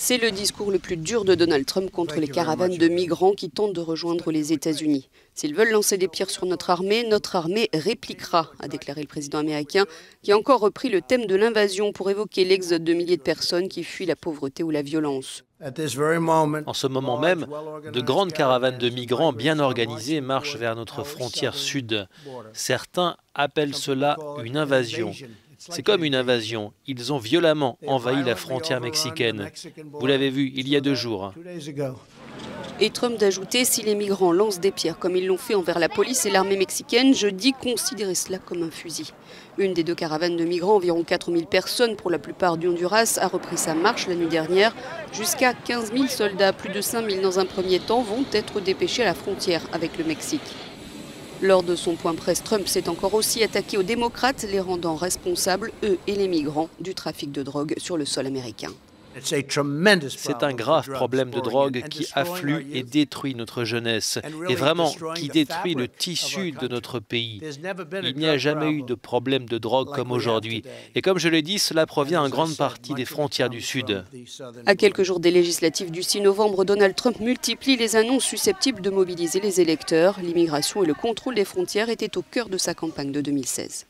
C'est le discours le plus dur de Donald Trump contre les caravanes de migrants qui tentent de rejoindre les États-Unis. S'ils veulent lancer des tirs sur notre armée répliquera, a déclaré le président américain, qui a encore repris le thème de l'invasion pour évoquer l'exode de milliers de personnes qui fuient la pauvreté ou la violence. En ce moment même, de grandes caravanes de migrants bien organisées marchent vers notre frontière sud. Certains appellent cela une invasion. C'est comme une invasion. Ils ont violemment envahi la frontière mexicaine. Vous l'avez vu il y a 2 jours. Et Trump d'ajouter, si les migrants lancent des pierres comme ils l'ont fait envers la police et l'armée mexicaine, je dis considérez cela comme un fusil. Une des 2 caravanes de migrants, environ 4000 personnes, pour la plupart du Honduras, a repris sa marche la nuit dernière. Jusqu'à 15 000 soldats, plus de 5 000 dans un premier temps, vont être dépêchés à la frontière avec le Mexique. Lors de son point presse, Trump s'est encore aussi attaqué aux démocrates, les rendant responsables, eux et les migrants, du trafic de drogue sur le sol américain. C'est un grave problème de drogue qui afflue et détruit notre jeunesse, et vraiment qui détruit le tissu de notre pays. Il n'y a jamais eu de problème de drogue comme aujourd'hui. Et comme je l'ai dit, cela provient en grande partie des frontières du Sud. À quelques jours des législatives du 6 novembre, Donald Trump multiplie les annonces susceptibles de mobiliser les électeurs. L'immigration et le contrôle des frontières étaient au cœur de sa campagne de 2016.